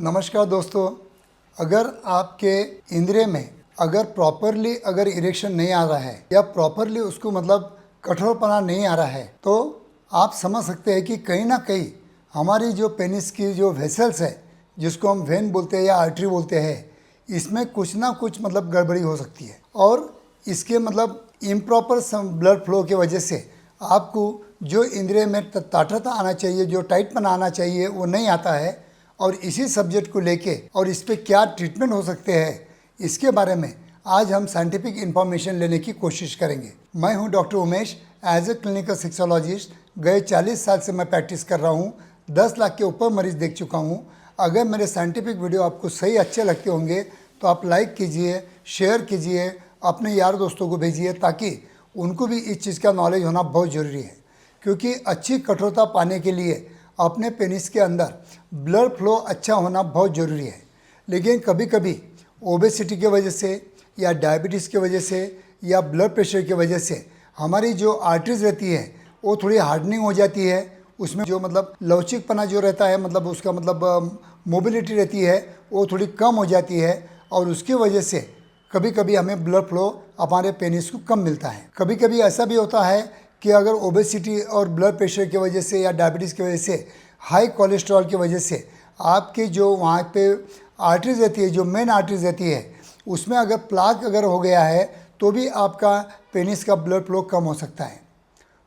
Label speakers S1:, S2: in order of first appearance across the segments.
S1: नमस्कार दोस्तों, अगर आपके इंद्रिय में अगर प्रॉपरली अगर इरेक्शन नहीं आ रहा है या प्रॉपरली उसको मतलब कठोरपना नहीं आ रहा है तो आप समझ सकते हैं कि कहीं ना कहीं हमारी जो पेनिस की जो वेसल्स है, जिसको हम वेन बोलते हैं या आर्टरी बोलते हैं, इसमें कुछ ना कुछ मतलब गड़बड़ी हो सकती है। और इसके मतलब इम्प्रॉपर ब्लड फ्लो की वजह से आपको जो इंद्रिय में ताठता आना चाहिए, जो टाइटपन आना चाहिए, वो नहीं आता है। और इसी सब्जेक्ट को लेके और इस पर क्या ट्रीटमेंट हो सकते हैं, इसके बारे में आज हम साइंटिफिक इन्फॉर्मेशन लेने की कोशिश करेंगे। मैं हूं doctor Umesh, as a clinical sexologist. गए 40 साल से मैं प्रैक्टिस कर रहा हूं, 10 लाख के ऊपर मरीज देख चुका हूं। अगर मेरे साइंटिफिक वीडियो आपको सही अच्छे लगते होंगे तो आप लाइक कीजिए, शेयर कीजिए, अपने यार दोस्तों को भेजिए, ताकि उनको भी इस चीज़ का नॉलेज होना बहुत ज़रूरी है। क्योंकि अच्छी कठोरता पाने के लिए अपने पेनिस के अंदर ब्लड फ्लो अच्छा होना बहुत ज़रूरी है। लेकिन कभी कभी ओबेसिटी की वजह से या डायबिटीज़ की वजह से या ब्लड प्रेशर की वजह से हमारी जो आर्टरीज रहती है वो थोड़ी हार्डनिंग हो जाती है। उसमें जो मतलब लवचिकपना जो रहता है, मतलब उसका मतलब मोबिलिटी रहती है, वो थोड़ी कम हो जाती है। और उसकी वजह से कभी कभी हमें ब्लड फ्लो हमारे पेनिस को कम मिलता है। कभी कभी ऐसा भी होता है कि अगर ओबेसिटी और ब्लड प्रेशर की वजह से या डायबिटीज़ की वजह से, हाई कोलेस्ट्रॉल की वजह से आपकी जो वहाँ पे आर्टरीज रहती है, जो मेन आर्टरीज रहती है, उसमें अगर प्लाक अगर हो गया है तो भी आपका पेनिस का ब्लड फ्लो कम हो सकता है।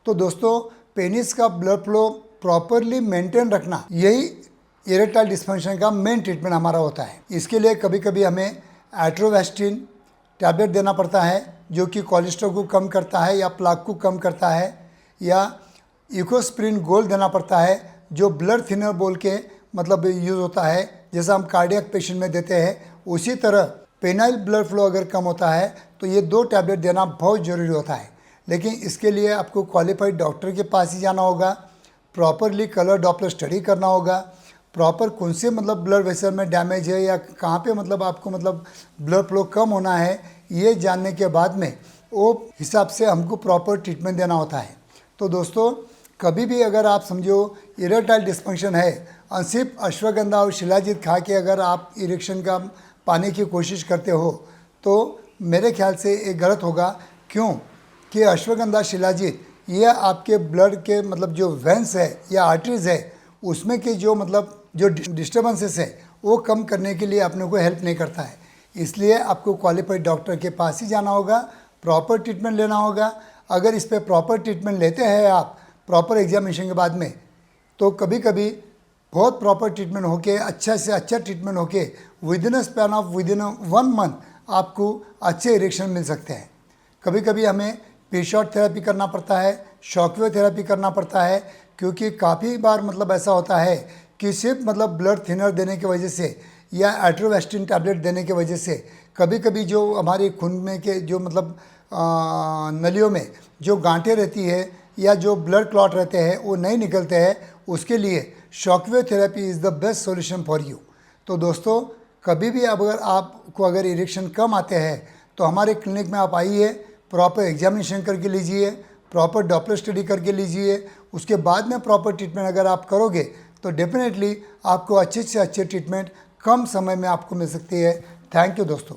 S1: तो दोस्तों, पेनिस का ब्लड फ्लो प्रॉपरली मेंटेन रखना, यही इरेक्टाइल डिस्फंक्शन का मेन ट्रीटमेंट हमारा होता है। इसके लिए कभी कभी हमें एट्रोवेस्टिन टैबलेट देना पड़ता है, जो कि कोलेस्ट्रॉल को कम करता है या प्लाक को कम करता है, या इकोस्प्रिन गोल्ड देना पड़ता है, जो ब्लड थिनर बोल के मतलब यूज़ होता है, जैसा हम कार्डियक पेशेंट में देते हैं। उसी तरह पेनाइल ब्लड फ्लो अगर कम होता है तो ये 2 टैबलेट देना बहुत ज़रूरी होता है। लेकिन इसके लिए आपको क्वालिफाइड डॉक्टर के पास ही जाना होगा, प्रॉपरली कलर डॉपलर स्टडी करना होगा, प्रॉपर कौन से मतलब ब्लड वेसल में डैमेज है या कहाँ पे मतलब आपको मतलब ब्लड फ्लो कम होना है, ये जानने के बाद में वो हिसाब से हमको प्रॉपर ट्रीटमेंट देना होता है। तो दोस्तों, कभी भी अगर आप समझो इरेक्टाइल डिस्फंक्शन है, सिर्फ अश्वगंधा और शिलाजीत खा के अगर आप इरेक्शन का पाने की कोशिश करते हो तो मेरे ख्याल से ये गलत होगा। क्यों कि अश्वगंधा शिलाजीत ये आपके ब्लड के मतलब जो वेंस है या आर्टरीज है, उसमें के जो मतलब जो डिस्टर्बेंसेस है वो कम करने के लिए अपने को हेल्प नहीं करता है। इसलिए आपको क्वालिफाइड डॉक्टर के पास ही जाना होगा, प्रॉपर ट्रीटमेंट लेना होगा। अगर इस पर प्रॉपर ट्रीटमेंट लेते हैं आप प्रॉपर एग्जामिनेशन के बाद में, तो कभी कभी बहुत प्रॉपर ट्रीटमेंट होके, अच्छा से अच्छा ट्रीटमेंट होके within a span of within 1 month आपको अच्छे इरेक्शन मिल सकते हैं। कभी कभी हमें पी-शॉट थेरेपी करना पड़ता है, शॉकवेव थेरेपी करना पड़ता है, क्योंकि काफ़ी बार मतलब ऐसा होता है कि सिर्फ मतलब ब्लड थिनर देने की वजह से या एट्रोवेस्टिन टैबलेट देने की वजह से कभी कभी जो हमारी खून में के जो मतलब नलियों में जो गांठें रहती है या जो ब्लड क्लॉट रहते हैं वो नहीं निकलते हैं। उसके लिए shockwave therapy is the best solution for you. तो दोस्तों, कभी भी अगर आपको अगर इरेक्शन कम आते हैं तो हमारे क्लिनिक में आप आइए, प्रॉपर एग्जामिनेशन करके लीजिए, प्रॉपर डॉपलर स्टडी करके लीजिए। उसके बाद में प्रॉपर ट्रीटमेंट अगर आप करोगे तो डेफिनेटली आपको अच्छे से अच्छे ट्रीटमेंट कम समय में आपको मिल सकती है। थैंक यू दोस्तों।